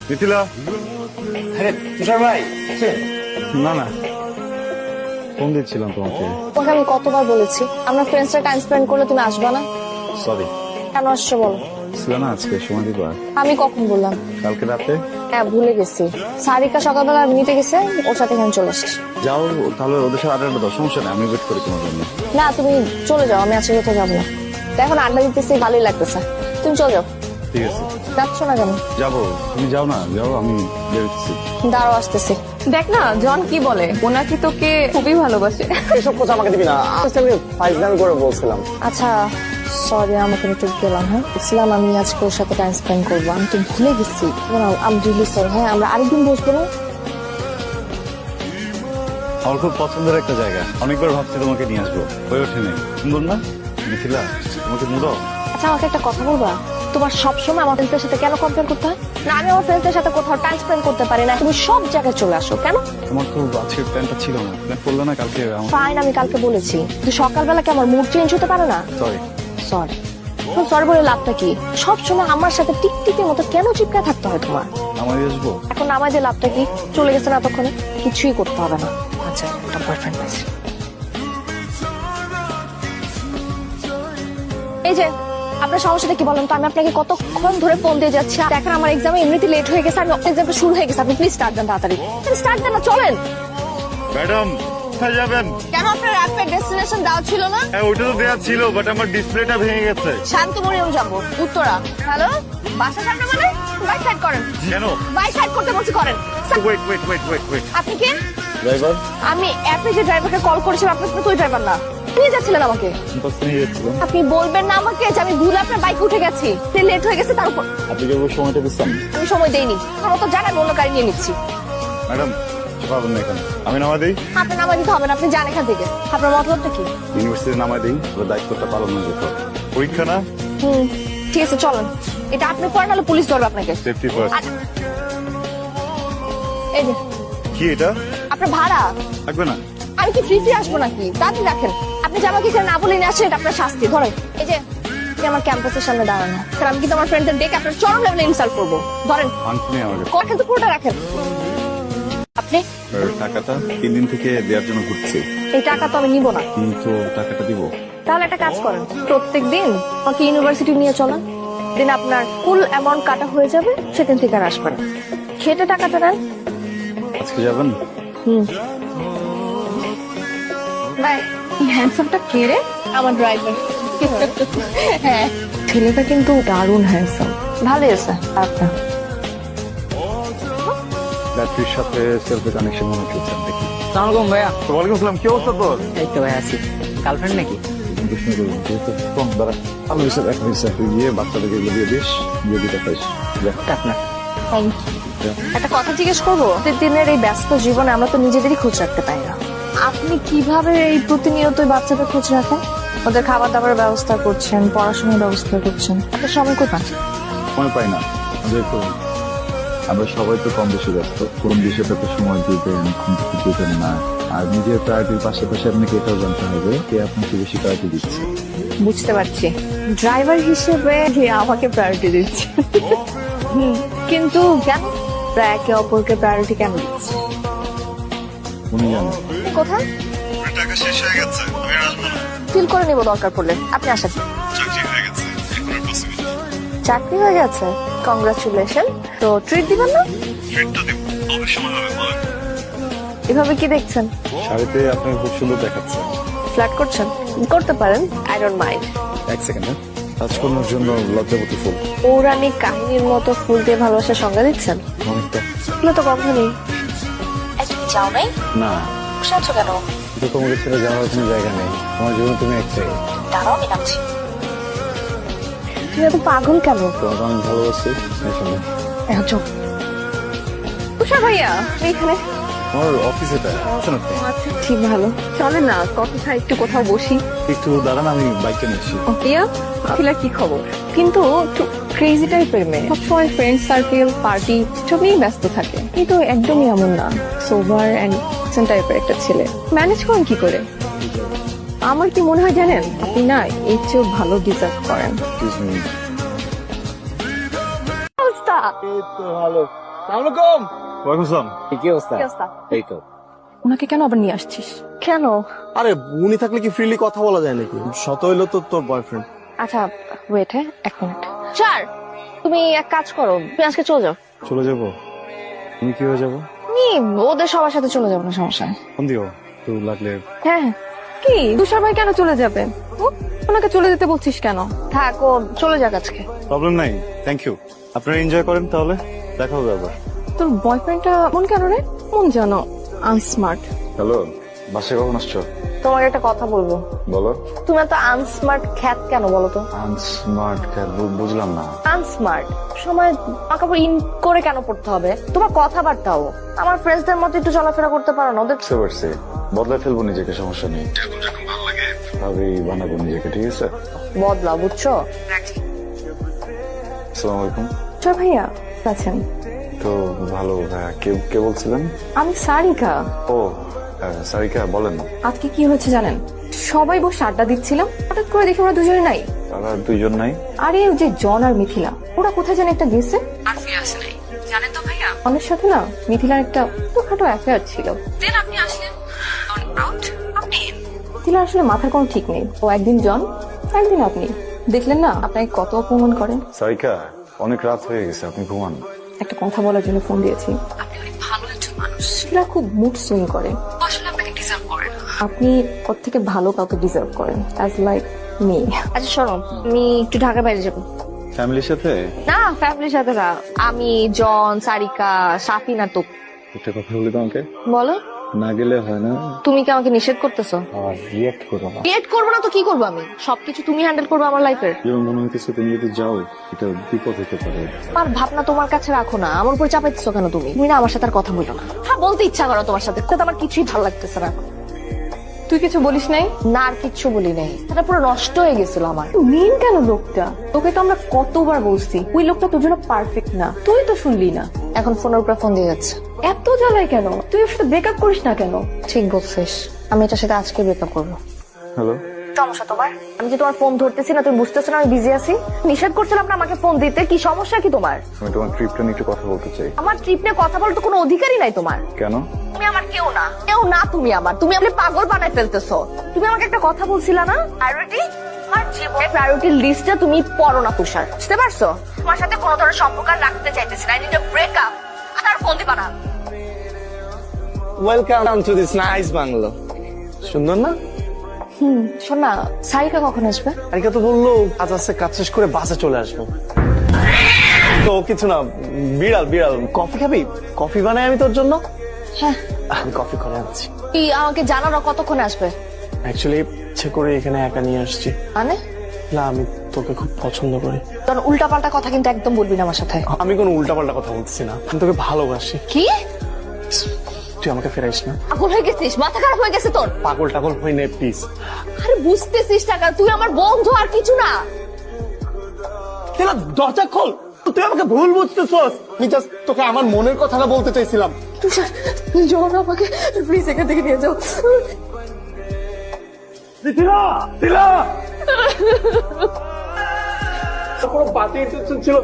মিথিলা। আরে তুষার ভাই না না, ফোন দিচ্ছিলাম তোমাকে। তোমাকে আমি কতবার বলেছি আমরা ফ্রেন্ডসরা টাইম স্পেন্ড করলে তুমি আসবা না? সরি। কেন আসছো বলো? ছিল না আজকে সময় দিবা? আমি কখন বললাম? কালকে রাতে। হ্যাঁ ভুলে গেছি। সারিকা সকালবেলা নিতে গেছে, ওর সাথে এখানে চলে আসছি। যাও তাহলে, ওদের সাথে আড্ডা দাও, সমস্যা নেই, আমি ওয়েট করি তোমার জন্য। না তুমি চলে যাও, আমি আজকে কোথাও যাবো না। তো এখন আড্ডা দিতেছি, ভালোই লাগতেছে। তুমি চলে যাও। ঠিক আছে যাচ্ছ না কেন? যাবো, তুমি যাও না, যাও, আমি বেরোচ্ছি। দাঁড়াও আসতেছি। দেখ না জন কি বলে, ও নাকি তোকে খুবই ভালোবাসে। এসব কথা আমাকে দিবি না, আমি ফাইজলামি করে বলছিলাম। আচ্ছা সরি, আমাকে একটু গেলাম। হ্যাঁ বুঝলাম আমি আজকে ওর সাথে টাইম স্পেন্ড করবো, আমি তো ভুলে গেছি। আমি রিলি সরি। হ্যাঁ আমরা আরেকদিন বসবো না? আমার খুব পছন্দের একটা জায়গা, অনেকবার ভাবছি তোমাকে নিয়ে আসবো, হয়ে ওঠে নেই। সুন্দর না মিথিলা? তোমাকে মুড়ো। আচ্ছা আমাকে একটা কথা বলবা, তোমার সবসময় আমার ফ্রেন্ডসের সাথে কেন কম্পেয়ার করতে হয়? না আমি আমার ফ্রেন্ডসের সাথে কোথাও টাইম স্পেন্ড করতে পারি না, তুমি সব জায়গায় চলে আসো কেন? আমার তো আজকের প্ল্যানটা ছিল না, প্ল্যান করলে না কালকে। ফাইন, আমি কালকে বলেছি, কিন্তু সকালবেলা কি আমার মুড চেঞ্জ হতে পারে না? সরি। সরি সরি বলে লাভটা কি? সবসময় আমার সাথে টিকটিকের মতো কেন চিপকায় থাকতে হয় তোমার? আমার আসবো এখন আমার যে লাভটা কি? চলে গেছে না এতক্ষণে, কিছুই করতে হবে না। আচ্ছা একটা বয়ফ্রেন্ড পাইছি। এই যে আপনার সমস্যাটা কি বলেন তো? আমি আপনাকে কতক্ষণ ধরে ফোন দিয়ে যাচ্ছি, দেখেন আমার এক্সামে এমনিতে লেট হয়ে গেছে, আমি এক্সামটা শুরু হয়ে গেছে, আপনি প্লিজ স্টার্ট দেন তাড়াতাড়ি। স্টার্ট দেন না, চলেন। ম্যাডাম কোথায় যাবেন? কেন আপনার র্যাপিড ডেস্টিনেশন দেওয়া ছিল না? হ্যাঁ ওইটা তো দেওয়া ছিল, বাট আমার ডিসপ্লেটা ভেঙে গেছে। শান্তমরিয়ম যাবো, উত্তরা। হ্যালো, বাসা সামনে মানে? বাইক সাইড করেন। কেন? বাইক সাইড করতে বলছি, করেন। Wait wait wait wait wait আপনি কে? ড্রাইভার। আমি অ্যাপে যে ড্রাইভারকে কল করেছিলাম, আপনি তো ওই ড্রাইভার না। নিয়ে যাচ্ছিলেন আমাকে। নিয়ে যাচ্ছিলাম। আপনি বলবেন না আমাকে যে আমি ভুল আপনার বাইক উঠে গেছি, সে লেট হয়ে গেছে তার উপর? আপনি কেবল সময়টা দিচ্ছেন। আমি সময় দেইনি, আমার তো জানান অন্য গাড়ি নিয়ে নিচ্ছি। ম্যাডাম পাবেন না এখানে, আমি নামা দিই। আপনার নামা দিতে হবে না, আপনি যান এখান থেকে। আপনার মতলবটা কি? ইউনিভার্সিটি নামাই দিই, ওর দায়িত্বটা পালন হয়ে যেত। পরীক্ষা না? ঠিক আছে চলেন, এটা আপনি পড়েন, নাহলে পুলিশ ধরবে আপনাকে। Safety first. আচ্ছা। এই যে কি এটা? আপনার ভাড়া। থাকবে না? আমি কি ফ্রি আসবো নাকি? তাড়াতাড়ি রাখেন। আপনি যে আমাকে এখানে না বলে নিয়ে আসছেন, এটা আপনার শাস্তি। ধরেন এই যে আপনি আমার ক্যাম্পাসের সামনে দাঁড়ানো, কারণ আমি কিন্তু আমার ফ্রেন্ডদের ডেকে আপনার চরম লেভেলে ইনসাল্ট করবো। ধরেন ফান্ড নেই আমার কাছে। রাখেন তো, পুরোটা রাখেন। আপনি আর টাকাটা 3 দিন থেকে দেওয়ার জন্য ঘুরছি, এই টাকা তো আমি নিব না। কিন্তু টাকাটা দিব। তাহলে একটা কাজ করেন, প্রত্যেকদিন আমাকে ইউনিভার্সিটি নিয়ে চলেন, দিন আপনার ফুল অ্যামাউন্ট কাটা হয়ে যাবে, সেদিন থেকে আর আসবেন না। খেটে টাকাটা নেন। আজকে যাবেন? বাই। হ্যান্ডসামটা কে রে? আমার ড্রাইভার। হ্যাঁ ছেলেটা কিন্তু দারুণ হ্যান্ডসাম, ভালোই আছে। আপনার ব্যাটারির সাথে সেলফি কানেকশন মনে হচ্ছে দেখি। সালামালাইকুম ভাইয়া। ওয়ালাইকুম আসসালাম, কি অবস্থা তোর? এই তো ভাই আছি। গার্লফ্রেন্ড নাকি? প্রশ্ন করবো, যেহেতু কম দাঁড়া, আমি বিশেষ এক মিনিট তুই গিয়ে বাচ্চাদেরকে এগুলো দিয়ে দিস, দিয়ে দিতে পারিস। আপনার থ্যাংক ইউ। একটা কথা জিজ্ঞেস করবো, প্রতিদিনের এই ব্যস্ত জীবনে আমরা তো নিজেদেরই খোঁজ রাখতে পারি না। আপনি কিভাবে এই প্রতিনিয়ত বাচ্চাদের খোঁজ রাখেন? ওদের খাবার দাবারের ব্যবস্থা করছেন, পড়াশোনার ব্যবস্থা করছেন, আপনার সময় কোথায়? সময় পাই না, যেহেতু আমরা সবাই তো কম বেশি ব্যস্ত, কোন বিষয়টাতে সময় দিবেন, কোন কিছু দিবেন না। আর নিজের প্রায়োরিটির পাশাপাশি আপনাকে এটাও জানতে হবে কে আপনাকে বেশি প্রায়োরিটি দিচ্ছে। বুঝতে পারছি, ড্রাইভার হিসেবে আমাকে প্রায়োরিটি দিচ্ছে। কিন্তু কেন একে অপরকে প্রায়োরিটি কেন দিচ্ছে? উনি জানেন। কোথায়? টাকা শেষ হয়ে গেছে, আমি আর আসবো না। ফিল করে নিব দরকার পড়লে, আপনি আসেন। চাকরি হয়ে গেছে, এখন আর পসিবল। চাকরি হয়ে গেছে, কংগ্রাচুলেশন। তো ট্রিট দিবেন না? ট্রিটটা দিব, তবে সময় হবে বলেন। এভাবে কি দেখছেন? শাড়িতে আপনাকে খুব সুন্দর দেখাচ্ছে। ফ্ল্যাট করছেন? করতে পারেন, আই ডোন্ট মাইন্ড। এক সেকেন্ড, রাজকন্যার জন্য লজ্জাবতী ফুল। পৌরাণিক কাহিনীর মতো ফুল দিয়ে ভালোবাসার সংজ্ঞা দিচ্ছেন? অনেকটা। এগুলো তো গন্ধ নেই। তুমি যাও নাই? না, বসে আছো কেন? কিন্তু তোমাকে ছেড়ে যাওয়ার কোনো জায়গা নেই, তোমার জীবনে তুমি একটাই। দাঁড়াও, আমি নামছি। তুমি এত পাগল কেন? তোমাকে অনেক ভালোবাসি। এখন চল। তুষার ভাইয়া এইখানে? আমার অফিস এটা, আছেন আপনি? আচ্ছা ঠিক ভালো, চলে না কথা একটু কোথাও বসি। একটু দাঁড়ান, আমি বাইকটা নিয়ে আসি। ইয়া আখিলার কি খবর? কিন্তু একটু ক্রেজি টাইপের মেয়ে, সবসময় ফ্রেন্ড সার্কেল পার্টি সব নিয়েই ব্যস্ত থাকে, কিন্তু একদমই এমন না, সোবার অ্যান্ড টাইপের একটা ছেলে। ম্যানেজ করেন কি করে? আমার কি মনে হয় জানেন, আপনি না এর চেয়েও ভালো ডিজার্ভ করেন। Excuse me. অবস্থা এই তো ভালো। আলাইকুম। ওয়ালাইকুম আসসালাম। কি অবস্থা? কি অবস্থা? এই তো। ওনাকে কেন আবার নিয়ে আসছিস? কেন? আরে উনি থাকলে কি ফ্রিলি কথা বলা যায় নাকি? শত হইলো তো তোর বয়ফ্রেন্ড। আচ্ছা ওয়েট, হ্যাঁ 1 মিনিট। স্যার তুমি এক কাজ করো, তুমি আজকে চলে যাও। চলে যাবো? তুমি কি হয়ে যাবো? তুমি ওদের সবার সাথে চলে যাবো, না সমস্যা নেই। ফোন দিও তো লাগলে। হ্যাঁ কি তুষার ভাই কেন চলে যাবে? ওনাকে চলে যেতে বলছিস কেন? থাক, ও চলে যাক আজকে। প্রবলেম নাই, থ্যাংক ইউ। আপনারা এনজয় করেন, তাহলে দেখা হবে আবার। তোর বয়ফ্রেন্ডটা মন কেন রে? মন জানো আনস্মার্ট। হ্যালো, বাসায় কখন আসছো? তোমাকে একটা কথা বলবো। বলো। তুমি এত আনস্মার্ট খ্যাত কেন বলো তো? আনস্মার্ট বুঝলাম না। আনস্মার্ট সময় কাপড় ইন করে কেন পড়তে হবে? তোমার কথাবার্তাও আমার ফ্রেন্ডসদের মতো একটু চলাফেরা করতে পারো না? ওদের বুঝতে পারছি, বদলে ফেলবো নিজেকে, সমস্যা নেই। যখন যখন ভালো লাগে ভাবেই বানাবো নিজেকে, ঠিক আছে? বদলা, বুঝছো? আসসালামু আলাইকুম। তুষার ভাইয়া আছেন? তো ভালো, হ্যাঁ। কে বলছিলেন? আমি সারিকা। ও সারিকা, বলেন। আজকে কি হয়েছে জানেন? সবাই বসে আড্ডা দিচ্ছিলাম, হঠাৎ করে দেখি ওরা দুজনে নাই। তারা দুইজন নাই? আরে ওই যে জন আর মিথিলা, ওরা কোথায় জানে একটা গেছে আর ফিরে আসে নাই। জানেন তো ভাইয়া, অনেক সাথে না মিথিলার একটা ছোটখাটো অ্যাফেয়ার ছিল। দেন আপনি আসলেন আউট। আপনি মিথিলার আসলে মাথার কোনো ঠিক নেই। ও একদিন জন, একদিন আপনি। দেখলেন না আপনাকে কত অপমান করেন। সারিকা, অনেক রাত হয়ে গেছে, আপনি ঘুমান। একটা কথা বলার জন্য ফোন দিয়েছি। আপনি অনেক ভালো একজন মানুষ। মিথিলা খুব মুড সুইং করে, আসলে আপনাকে ডিজার্ভ করে না। আপনি ওর থেকে ভালো কাউকে ডিজার্ভ করেন, অ্যাজ লাইক মি। আচ্ছা শোনো, আমি একটু ঢাকার বাইরে যাবো। ফ্যামিলির সাথে? না, ফ্যামিলির সাথে না, আমি জন, সারিকা, সাফিন আর তো। একটা কথা বলি তোমাকে, বলো। না গেলে হয় না। তুমি কি আমাকে নিষেধ করতেছো? আর রিয়েক্ট করো না। ক্রিয়েট করবো না তো কি করবো? আমি সবকিছু তুমি হ্যান্ডেল করবো আমার লাইফের। যেমন মনে হইতেছে তুমি যদি যাও এটা বিপদ হতে পারে। আমার ভাবনা তোমার কাছে রাখো না, আমার উপর চাপাইতেছো কেন তুমি? তুমি না আমার সাথে আর কথা বলো না। হ্যাঁ বলতে ইচ্ছা করো তোমার সাথে, কিন্তু আমার কিছুই ভালো লাগতেছে না। তুই কিছু বলিস নাই? না, আর কিচ্ছু বলি নাই, এটা পুরো নষ্ট হয়ে গেছিল আমার। মেন কেন লোকটা? তোকে তো আমরা কতবার বলছি ওই লোকটা তোর জন্য পারফেক্ট না, তুই তো শুনলি না। এখন ফোনের উপরে ফোন দিয়ে যাচ্ছে। এত জ্বালায় কেন? তুই ওর সাথে ব্রেকআপ করিস না কেন? ঠিক বলছিস, আমি এটার সাথে আজকে ব্রেকআপ করবো। হ্যালো, সমস্যা তোমার? আমি যে তোমার ফোন ধরতেছি না, তুমি বুঝতেছো না আমি বিজি আছি? নিষেধ করছিলাম না আমাকে ফোন দিতে, কি সমস্যা কি তোমার? আমি তোমার ট্রিপটা নিয়ে একটু কথা বলতে চাই। আমার ট্রিপ নিয়ে কথা বলতে কোনো অধিকারই নাই তোমার। কেন? তুমি আমার কেউ না, কেউ না তুমি আমার। তুমি আমাকে পাগল বানাই ফেলতেছো। তুমি আমাকে একটা কথা বলছিলা না, প্রায়োরিটি। আমার জীবনের প্রায়োরিটি লিস্টে তুমি পড়ো না তুষার, বুঝতে পারছো? তোমার সাথে কোনো ধরনের সম্পর্ক আর রাখতে চাইতেছি না। I need a breakup. আর ফোন দিবা না। Welcome to this nice bungalow. সুন্দর না? শোন না, সারিকা কখন আসবে? আরিকা তো বললো কাজ আছে, কাজ শেষ করে বাসে চলে আসবো। তো কিছু না, বিড়াল বিড়াল। কফি খাবি? কফি বানাই আমি তোর জন্য। হ্যাঁ, আমি কফি করে আনছি। কি আমাকে জানানো কতক্ষণে আসবে? অ্যাকচুয়ালি ইচ্ছে করে এখানে একা নিয়ে আসছি। মানে না, আমি তোকে খুব পছন্দ করি। কারণ উল্টাপাল্টা কথা কিন্তু একদম বলবি না আমার সাথে। আমি কোনো উল্টাপাল্টা কথা বলতেছি না, আমি তোকে ভালোবাসি। কি? তুই আমাকে ফেরাইস না। পাগল হয়ে গেছিস? মাথা খারাপ হয়ে গেছে তোর? পাগল টাগল হই না প্লিজ। আরে বুঝতেছিস টাকা, তুই আমার বন্ধু আর কিছু না। দরজা খোল, তুই আমাকে ভুল বুঝতেছস। আমি জাস্ট তোকে আমার মনের কথাটা বলতে চাইছিলাম। তুষার, জন আমাকে প্লিজ এখান থেকে নিয়ে যাও। দিলা দিলা কোনো বাতি ছিল